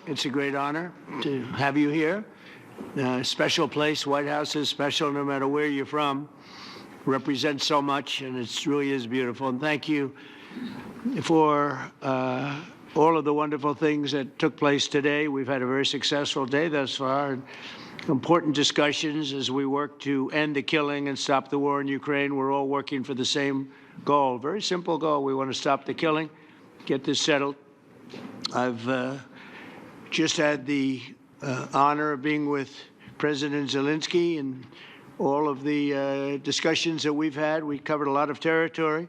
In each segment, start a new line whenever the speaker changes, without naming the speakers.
It's a great honor to have you here. Special place. White House is special no matter where you're from. Represents so much, and it really is beautiful. And thank you for all of the wonderful things that took place today. We've had a very successful day thus far, and important discussions as we work to end the killing and stop the war in Ukraine. We're all working for the same goal, very simple goal. We want to stop the killing, get this settled. I've just had the honor of being with President Zelenskyy and all of the discussions that we've had. We covered a lot of territory,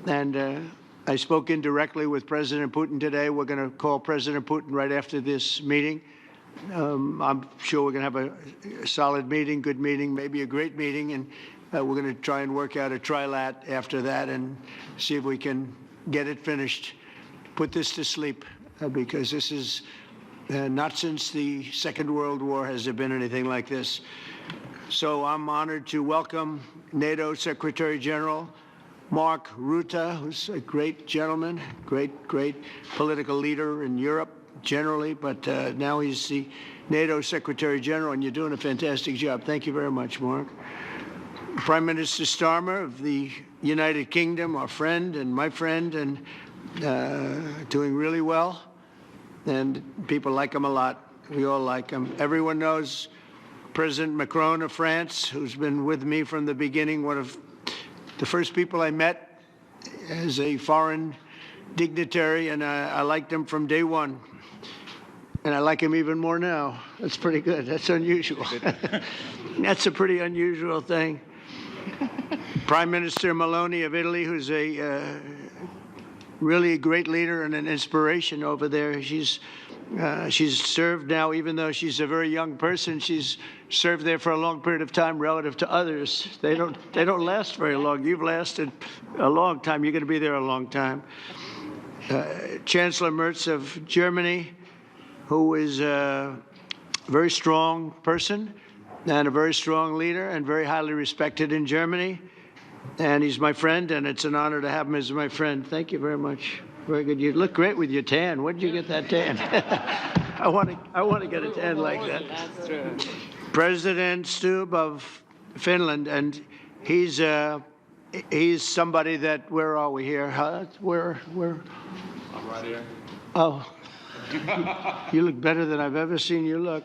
and I spoke indirectly with President Putin today. We're going to call President Putin right after this meeting. I'm sure we're going to have a solid meeting, good meeting, maybe a great meeting, and we're going to try and work out a trilat after that and see if we can get it finished, put this to sleep, because this is not since the Second World War has there been anything like this. So I'm honored to welcome NATO Secretary General Mark Rutte, who's a great gentleman, great political leader in Europe generally, but now he's the NATO Secretary General, and you're doing a fantastic job. Thank you very much, Mark. Prime Minister Starmer of the United Kingdom, our friend and my friend, and doing really well, and people like him a lot. We all like him. Everyone knows President Macron of France, who's been with me from the beginning, one of the first people I met as a foreign dignitary, and I liked him from day one. And I like him even more now. That's pretty good. That's unusual. That's a pretty unusual thing. Prime Minister Meloni of Italy, who's a really a great leader and an inspiration over there. She's served now, even though she's a very young person, she's served there for a long period of time relative to others. They don't last very long. You've lasted a long time. You're going to be there a long time. Chancellor Merz of Germany, who is a very strong person and a very strong leader and very highly respected in Germany. And he's my friend, and it's an honor to have him as my friend. Thank you very much. Very good. You look great with your tan. Where did you get that tan? I want to get a tan like that.
That's true.
President Stubb of Finland, and he's somebody that, where are we here? Where?
I'm right here.
Oh. You look better than I've ever seen you look.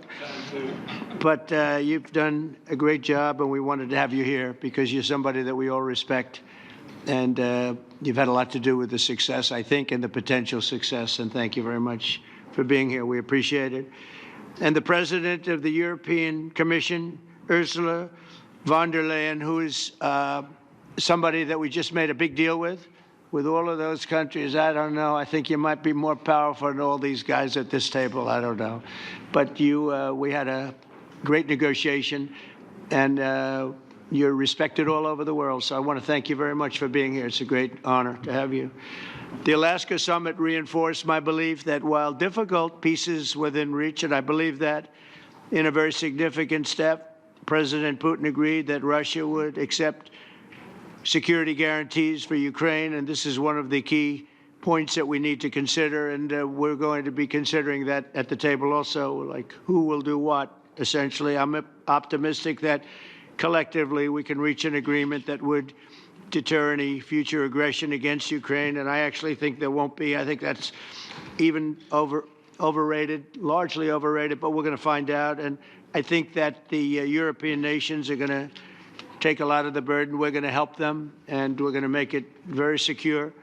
But you've done a great job, and we wanted to have you here because you're somebody that we all respect. And you've had a lot to do with the success, I think, and the potential success. And thank you very much for being here. We appreciate it. And the President of the European Commission, Ursula von der Leyen, who is somebody that we just made a big deal with all of those countries. I don't know. I think you might be more powerful than all these guys at this table. I don't know. But we had a great negotiation, and you're respected all over the world. So I want to thank you very much for being here. It's a great honor to have you. The Alaska summit reinforced my belief that while difficult, peace is within reach, and I believe that in a very significant step, President Putin agreed that Russia would accept security guarantees for Ukraine, and this is one of the key points that we need to consider, and we're going to be considering that at the table also, like who will do what, essentially. I'm optimistic that collectively we can reach an agreement that would deter any future aggression against Ukraine, and I actually think there won't be. I think that's even overrated, largely overrated, but we're going to find out, and I think that the European nations are going to take a lot of the burden. We're going to help them, and we're going to make it very secure.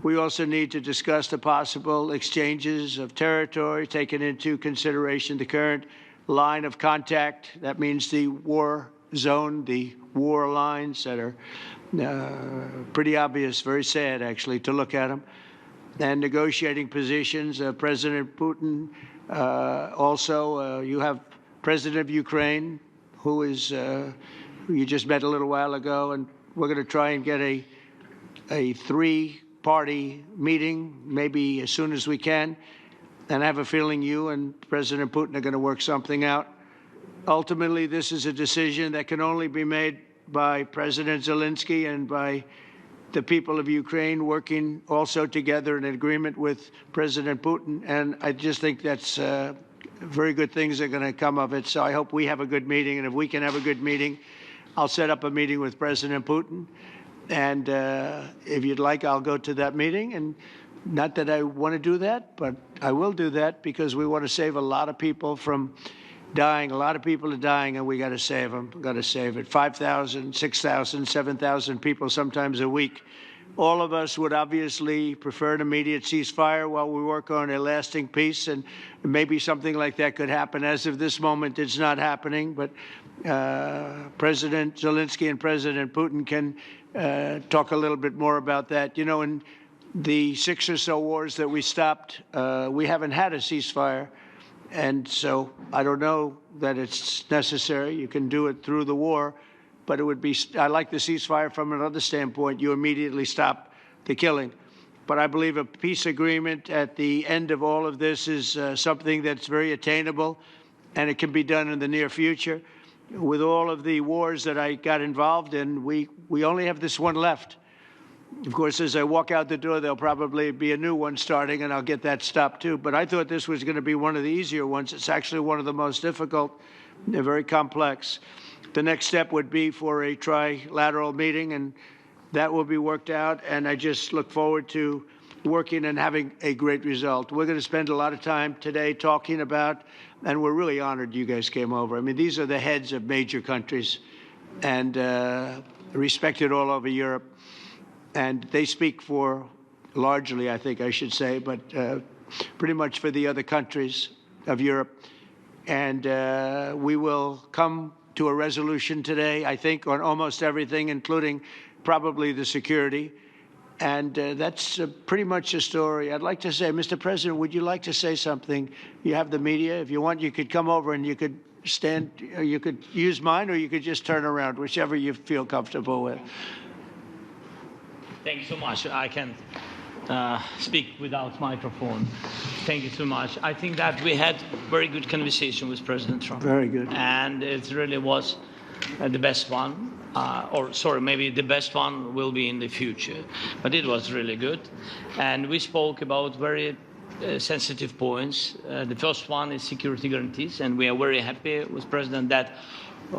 We also need to discuss the possible exchanges of territory, taking into consideration the current line of contact. That means the war zone, the war lines that are pretty obvious, very sad, actually, to look at them. And negotiating positions. President Putin, also, you have President of Ukraine, who is you just met a little while ago, and we're going to try and get a three-party meeting, maybe as soon as we can. And I have a feeling you and President Putin are going to work something out. Ultimately, this is a decision that can only be made by President Zelenskyy and by the people of Ukraine working also together in agreement with President Putin. And I just think that's very good things are going to come of it. So I hope we have a good meeting. And if we can have a good meeting, I'll set up a meeting with President Putin. And if you'd like, I'll go to that meeting. And not that I want to do that, but I will do that because we want to save a lot of people from dying. A lot of people are dying, and we got to save them. Got to save it. 5,000, 6,000, 7,000 people sometimes a week. All of us would obviously prefer an immediate ceasefire while we work on a lasting peace, and maybe something like that could happen. As of this moment, it's not happening, but President Zelenskyy and President Putin can talk a little bit more about that. You know, in the 6 or so wars that we stopped, we haven't had a ceasefire. And so I don't know that it's necessary. You can do it through the war, but it would be, I like the ceasefire from another standpoint. You immediately stop the killing. But I believe a peace agreement at the end of all of this is something that's very attainable, and it can be done in the near future. With all of the wars that I got involved in, we only have this one left. Of course, as I walk out the door, there'll probably be a new one starting, and I'll get that stopped too. But I thought this was going to be one of the easier ones. It's actually one of the most difficult. They're very complex. The next step would be for a trilateral meeting, and that will be worked out. And I just look forward to working and having a great result. We're going to spend a lot of time today talking about, and we're really honored you guys came over. I mean, these are the heads of major countries and respected all over Europe. And they speak for, largely, I think I should say, but pretty much for the other countries of Europe. And we will come to a resolution today, I think, on almost everything, including probably the security. And that's pretty much the story. I'd like to say, Mr. President, would you like to say something? You have the media. If you want, you could come over and you could stand, or you could use mine, or you could just turn around, whichever you feel comfortable with.
Thank you so much. I can speak without microphone. Thank you so much. I think that we had very good conversation with President Trump.
Very good.
And it really was the best one. Maybe the best one will be in the future. But it was really good. And we spoke about very sensitive points. The first one is security guarantees. And we are very happy with President that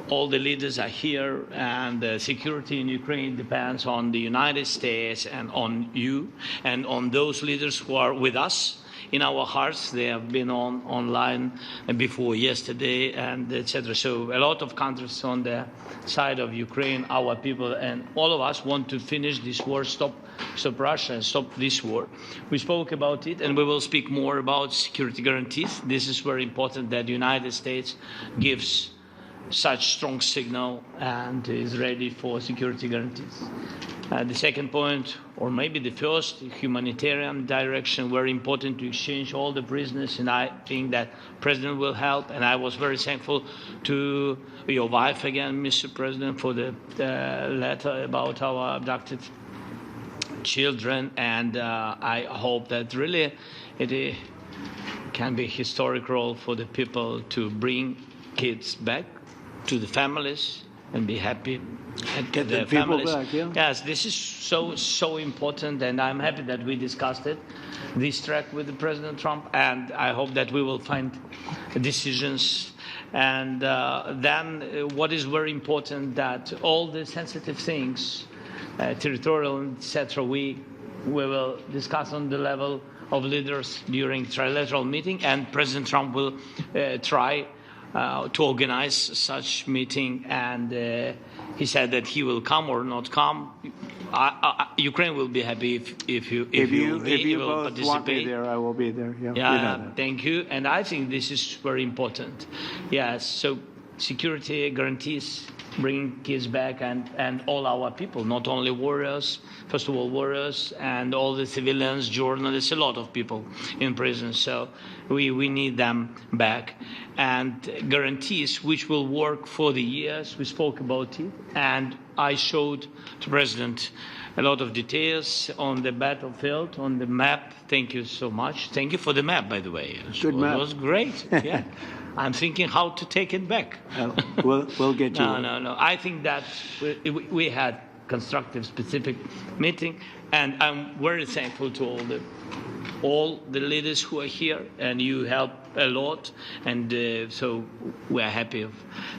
all the leaders are here, and the security in Ukraine depends on the United States and on you and on those leaders who are with us in our hearts. They have been online before yesterday, and etc. So a lot of countries on the side of Ukraine, our people, and all of us want to finish this war, stop Russia and stop this war. We spoke about it, and we will speak more about security guarantees. This is very important that the United States gives such strong signal and is ready for security guarantees. The second point, or maybe the first, humanitarian direction, very important to exchange all the prisoners, and I think that President will help. And I was very thankful to your wife again, Mr. President, for the letter about our abducted children, and I hope that really it can be a historic role for the people to bring kids back to the families and be happy and
get the people back, yeah.
Yes, this is so important, and I'm happy that we discussed it, this track with the President Trump, and I hope that we will find decisions. And then what is very important, that all the sensitive things, territorial, etc., we will discuss on the level of leaders during trilateral meeting, and President Trump will try to organize such meeting, and he said that he will come or not come. Ukraine will be happy if you will
both want me there, I will be there. Yeah,
yeah,
you know that.
Thank you. And I think this is very important. Yes, so security guarantees, bringing kids back, and all our people, not only warriors, first of all warriors, and all the civilians, journalists, a lot of people in prison. So we need them back. And guarantees which will work for the years. We spoke about it, and I showed to President a lot of details on the battlefield, on the map. Thank you so much. Thank you for the map, by the way.
Good map.
It was great. Yeah. I'm thinking how to take it back.
We'll get you.
No. I think that we had constructive, specific meeting. And I'm very thankful to all the leaders who are here, and you help a lot. And so we are happy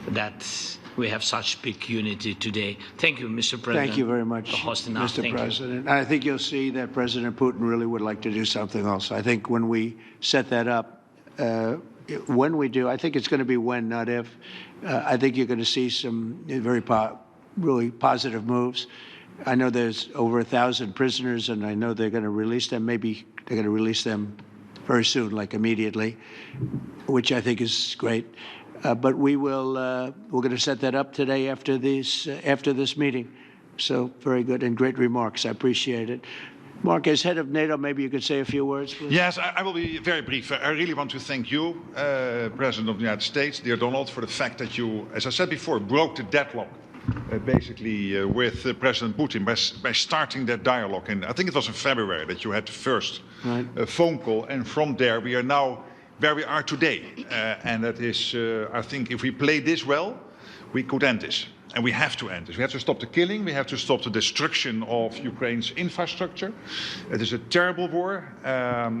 that we have such big unity today. Thank you, Mr. President.
Thank you very much,
for hosting us.
Mr.
Thank
President. I think you'll see that President Putin really would like to do something else. I think when we set that up, when we do, I think it's going to be when, not if. I think you're going to see some really positive moves. I know there's over 1,000 prisoners, and I know they're going to release them. Maybe they're going to release them very soon, like immediately, which I think is great. But we're going to set that up today after this meeting. So very good and great remarks. I appreciate it. Mark, as head of NATO, maybe you could say a few words, please.
Yes, I will be very brief. I really want to thank you, President of the United States, dear Donald, for the fact that you, as I said before, broke the deadlock, basically, with President Putin by starting that dialogue. And I think it was in February that you had the first phone call, and from there we are now where we are today. And that is, I think, if we play this well, we could end this. And we have to end this. We have to stop the killing. We have to stop the destruction of Ukraine's infrastructure. It is a terrible war.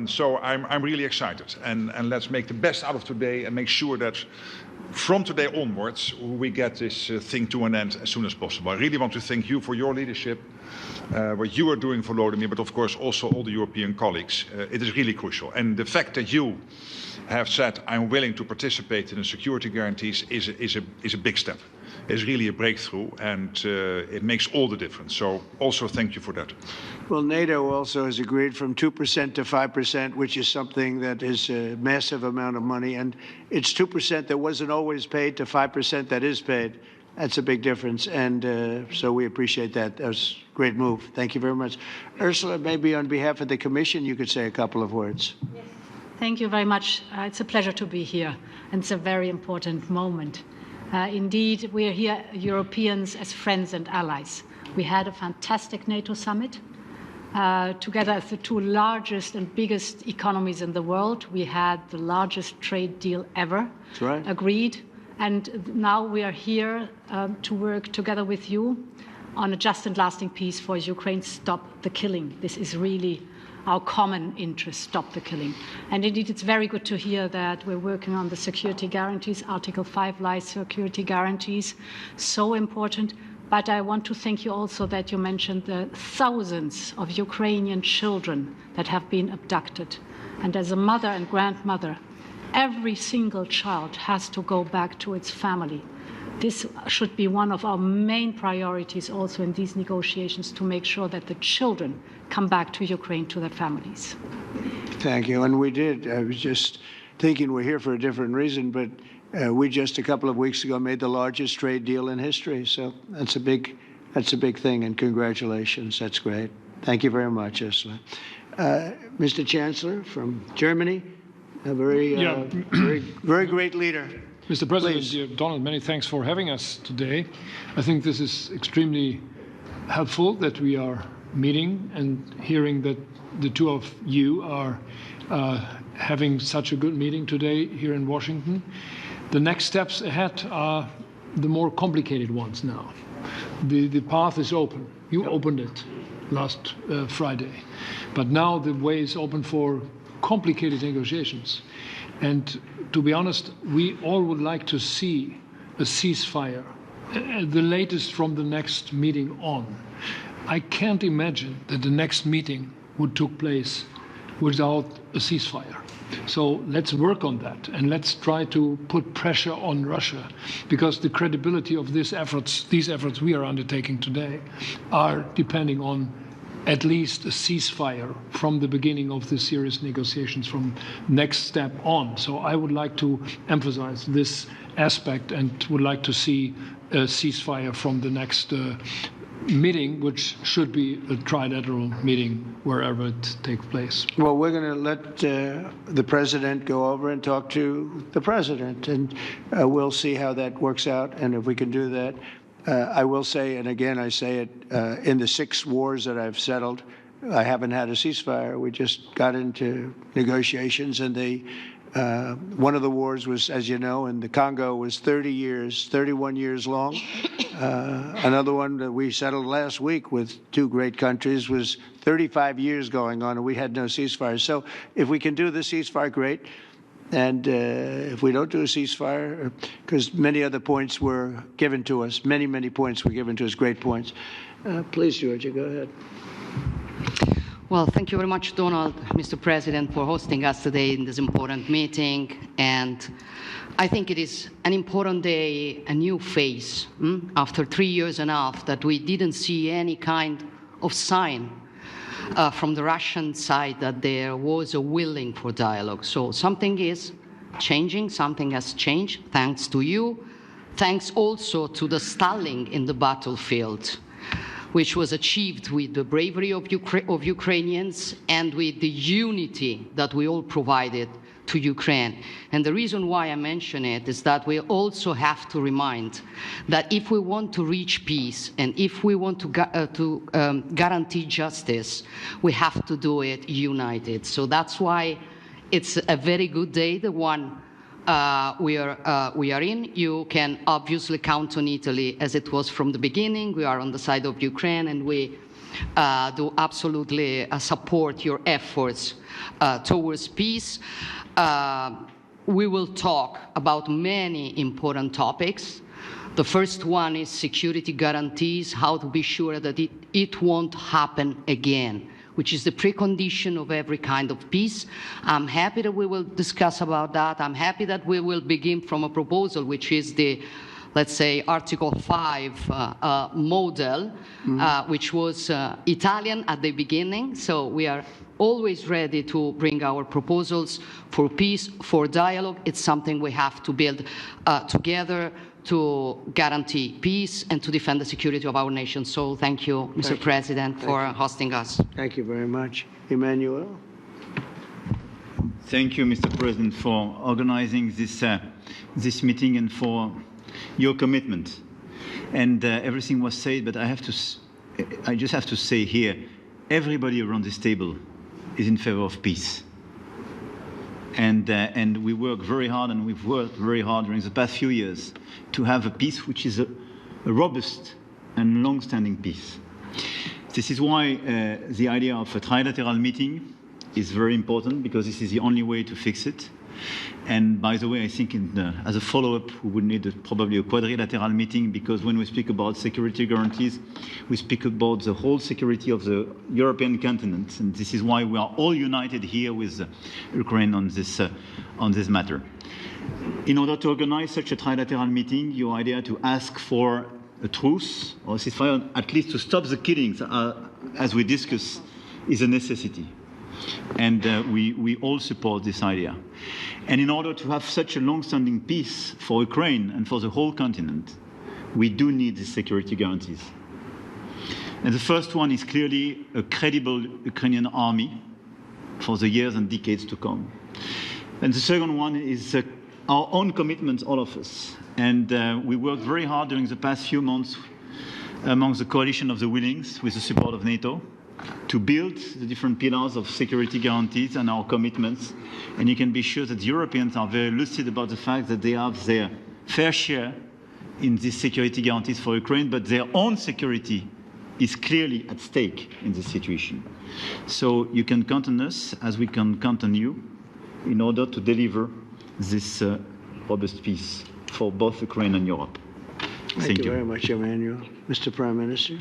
So I'm really excited. And let's make the best out of today and make sure that from today onwards, we get this thing to an end as soon as possible. I really want to thank you for your leadership, what you are doing for Volodymyr, but of course also all the European colleagues. It is really crucial. And the fact that you have said, I'm willing to participate in the security guarantees is a big step. It's really a breakthrough, and it makes all the difference. So also thank you for that.
Well, NATO also has agreed from 2% to 5%, which is something that is a massive amount of money. And it's 2% that wasn't always paid to 5% that is paid. That's a big difference. And so we appreciate that. That was a great move. Thank you very much. Ursula, maybe on behalf of the Commission, you could say a couple of words.
Yes. Thank you very much. It's a pleasure to be here. And it's a very important moment. Indeed, we are here, Europeans, as friends and allies. We had a fantastic NATO summit. Together as the two largest and biggest economies in the world, we had the largest trade deal ever agreed. And now we are here to work together with you on a just and lasting peace for Ukraine. Stop the killing. This is really our common interest, stop the killing. And indeed, it's very good to hear that we're working on the security guarantees, Article 5 lies security guarantees, so important. But I want to thank you also that you mentioned the thousands of Ukrainian children that have been abducted. And as a mother and grandmother, every single child has to go back to its family. This should be one of our main priorities also in these negotiations, to make sure that the children come back to Ukraine, to their families.
Thank you. And we did. I was just thinking we're here for a different reason, but we just a couple of weeks ago made the largest trade deal in history. So that's a big thing, and congratulations. That's great. Thank you very much, Ursula. Mr. Chancellor from Germany, a very great leader.
Mr. President, dear Donald, many thanks for having us today. I think this is extremely helpful that we are meeting and hearing that the two of you are having such a good meeting today here in Washington. The next steps ahead are the more complicated ones now. The path is open. You opened it last Friday. But now the way is open for complicated negotiations. And to be honest, we all would like to see a ceasefire, the latest from the next meeting on. I can't imagine that the next meeting would take place without a ceasefire. So let's work on that, and let's try to put pressure on Russia, because the credibility of these efforts we are undertaking today are depending on at least a ceasefire from the beginning of the serious negotiations from next step on. So I would like to emphasize this aspect and would like to see a ceasefire from the next meeting, which should be a trilateral meeting wherever it takes place.
Well, we're going to let the president go over and talk to the president, and we'll see how that works out, and if we can do that. I will say, and again I say it, in the 6 wars that I've settled, I haven't had a ceasefire. We just got into negotiations, and they One of the wars was, as you know, in the Congo was 31 years long. Another one that we settled last week with two great countries was 35 years going on, and we had no ceasefire. So if we can do the ceasefire, great. And if we don't do a ceasefire, because many other points were given to us, many points were given to us, great points. Please, Georgia, go ahead.
Well, thank you very much, Donald, Mr. President, for hosting us today in this important meeting. And I think it is an important day, a new phase, after 3 years and a half that we didn't see any kind of sign from the Russian side that there was a willing for dialogue. So something is changing, something has changed, thanks to you, thanks also to the stalling in the battlefield, which was achieved with the bravery of Ukrainians and with the unity that we all provided to Ukraine. And the reason why I mention it is that we also have to remind that if we want to reach peace and if we want to guarantee justice, we have to do it united. So that's why it's a very good day, the one we are in. You can obviously count on Italy as it was from the beginning. We are on the side of Ukraine, and we do absolutely support your efforts towards peace. We will talk about many important topics. The first one is security guarantees, how to be sure that it won't happen again, which is the precondition of every kind of peace. I'm happy that we will discuss about that. I'm happy that we will begin from a proposal, which is the, let's say, Article 5 model, which was Italian at the beginning. So we are always ready to bring our proposals for peace, for dialogue. It's something we have to build together to guarantee peace and to defend the security of our nation. So thank you, Mr. President, for hosting us.
Thank you very much. Emmanuel?
Thank you, Mr. President, for organizing this meeting and for your commitment. And everything was said, but I just have to say here, everybody around this table is in favor of peace. And we work very hard, and we've worked very hard during the past few years to have a peace which is a robust and long-standing peace. This is why the idea of a trilateral meeting is very important, because this is the only way to fix it. And by the way, I think as a follow-up, we would need probably a quadrilateral meeting, because when we speak about security guarantees, we speak about the whole security of the European continent. And this is why we are all united here with Ukraine on this matter. In order to organize such a trilateral meeting, your idea to ask for a truce or a ceasefire, at least to stop the killings, as we discussed, is a necessity. And we all support this idea. And in order to have such a long-standing peace for Ukraine and for the whole continent, we do need these security guarantees. And the first one is clearly a credible Ukrainian army for the years and decades to come. And the second one is our own commitment, all of us. And we worked very hard during the past few months among the coalition of the willings with the support of NATO, to build the different pillars of security guarantees and our commitments. And you can be sure that Europeans are very lucid about the fact that they have their fair share in these security guarantees for Ukraine, but their own security is clearly at stake in this situation. So you can count on us, as we can count on you, in order to deliver this robust peace for both Ukraine and Europe.
Thank you very much, Emmanuel. Mr. Prime Minister?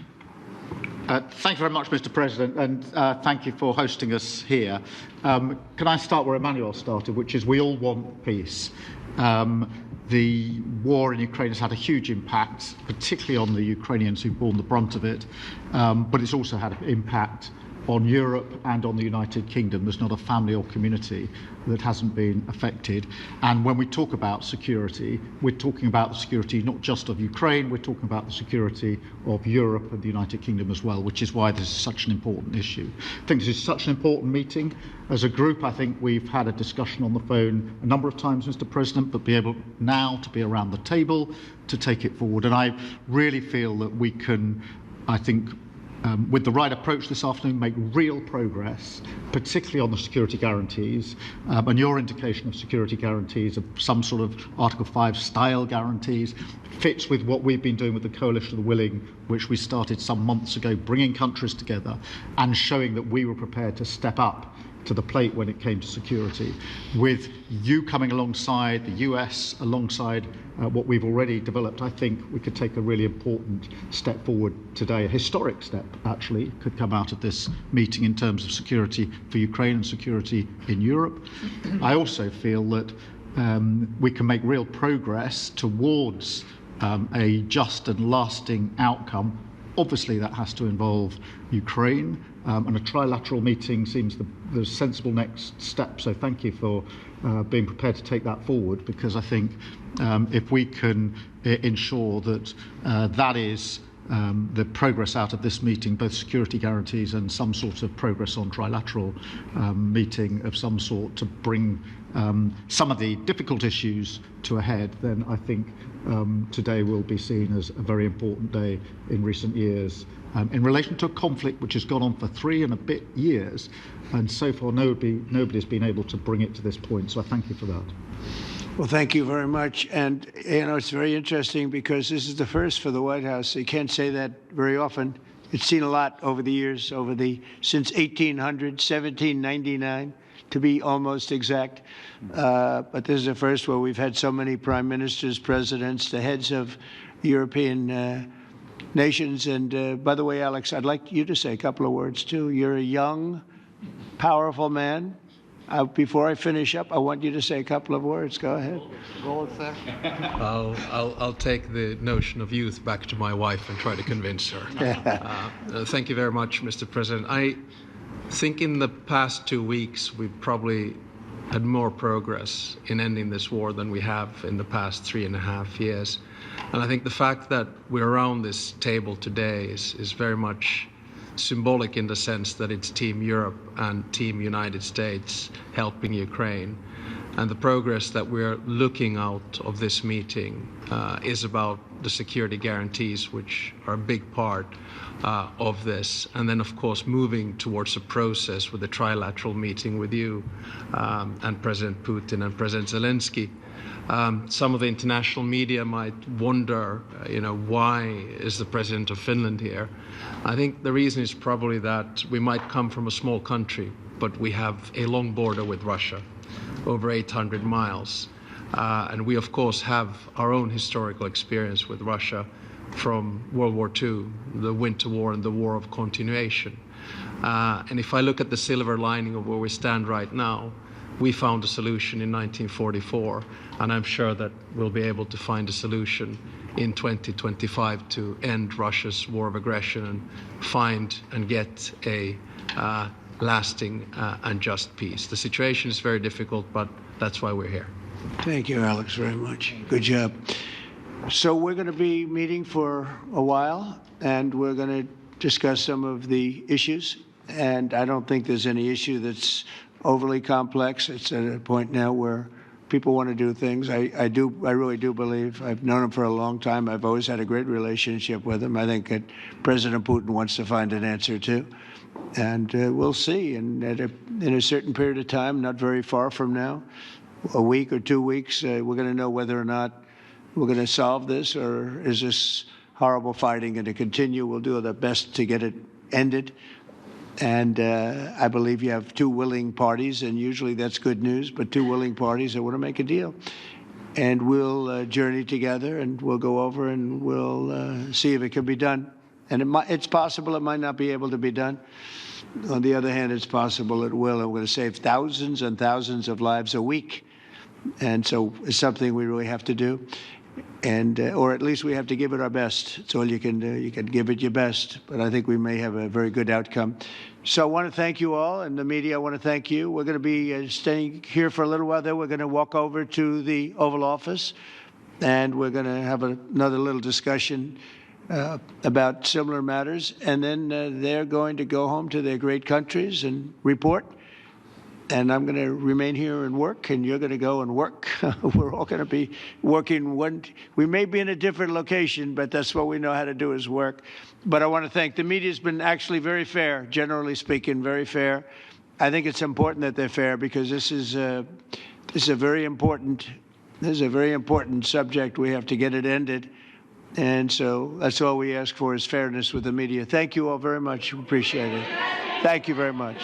Thank you very much, Mr. President, and thank you for hosting us here. Can I start where Emmanuel started, which is we all want peace. The war in Ukraine has had a huge impact, particularly on the Ukrainians who've borne the brunt of it, but it's also had an impact on Europe and on the United Kingdom. There's not a family or community that hasn't been affected. And when we talk about security, we're talking about the security not just of Ukraine, we're talking about the security of Europe and the United Kingdom as well, which is why this is such an important issue. I think this is such an important meeting. As a group, I think we've had a discussion on the phone a number of times, Mr. President, but be able now to be around the table to take it forward. And I really feel that we can, I think, with the right approach this afternoon, make real progress, particularly on the security guarantees, and your indication of security guarantees, of some sort of Article 5 style guarantees, fits with what we've been doing with the Coalition of the Willing, which we started some months ago, bringing countries together and showing that we were prepared to step up to the plate when it came to security. With you coming alongside, the US alongside what we've already developed, I think we could take a really important step forward today. A historic step, actually, could come out of this meeting in terms of security for Ukraine and security in Europe. I also feel that we can make real progress towards a just and lasting outcome. Obviously, that has to involve Ukraine, and a trilateral meeting seems the sensible next step. So thank you for being prepared to take that forward, because I think if we can ensure that that is the progress out of this meeting, both security guarantees and some sort of progress on trilateral meeting of some sort to bring some of the difficult issues to a head, then I think today will be seen as a very important day in recent years in relation to a conflict which has gone on for 3 and a bit years, and so far nobody's been able to bring it to this point. So I thank you for that.
Well, thank you very much. And, you know, it's very interesting because this is the first for the White House. You can't say that very often. It's seen a lot over the years, since 1800, 1799, to be almost exact. But this is the first where we've had so many prime ministers, presidents, the heads of European nations. And by the way, Alex, I'd like you to say a couple of words, too. You're a young, powerful man. Before I finish up, I want you to say a couple of words. Go ahead.
I'll take the notion of youth back to my wife and try to convince her. Thank you very much, Mr. President. I think in the past 2 weeks, we've probably had more progress in ending this war than we have in the past 3.5 years. And I think the fact that we're around this table today is very much symbolic in the sense that it's Team Europe and Team United States helping Ukraine. And the progress that we're looking out of this meeting is about the security guarantees, which are a big part of this. And then, of course, moving towards a process with a trilateral meeting with you and President Putin and President Zelenskyy. Some of the international media might wonder, why is the president of Finland here? I think the reason is probably that we might come from a small country, but we have a long border with Russia, over 800 miles. And we, of course, have our own historical experience with Russia from World War II, the Winter War and the War of Continuation. And if I look at the silver lining of where we stand right now, we found a solution in 1944, and I'm sure that we'll be able to find a solution in 2025 to end Russia's war of aggression and find and get a lasting and just peace. The situation is very difficult, but that's why we're here.
Thank you, Alex, very much. Good job. So we're going to be meeting for a while, and we're going to discuss some of the issues. And I don't think there's any issue that's overly complex. It's at a point now where people want to do things. I really do believe. I've known him for a long time. I've always had a great relationship with him. I think that President Putin wants to find an answer too. And we'll see. And in a certain period of time, not very far from now, a week or 2 weeks, we're going to know whether or not we're going to solve this, or is this horrible fighting going to continue. We'll do our best to get it ended. And I believe you have 2 willing parties, and usually that's good news, but 2 willing parties that want to make a deal. And we'll journey together, and we'll go over, and we'll see if it can be done. And it's possible it might not be able to be done. On the other hand, it's possible it will. And we're going to save thousands and thousands of lives a week. And so it's something we really have to do. And or at least we have to give it our best. It's all you can do. You can give it your best. But I think we may have a very good outcome. So I want to thank you all, and the media, I want to thank you. We're going to be staying here for a little while. Then we're going to walk over to the Oval Office, and we're going to have another little discussion about similar matters. And then they're going to go home to their great countries and report. and I'm going to remain here and work, and you're going to go and work. We're all going to be working. We may be in a different location, but that's what we know how to do is work. But I want to thank the media. Has been actually very fair, generally speaking, very fair. I think it's important that they're fair because this is a very important subject. We have to get it ended. And so that's all we ask for is fairness with the media. Thank you all very much. Appreciate it. Thank you very much.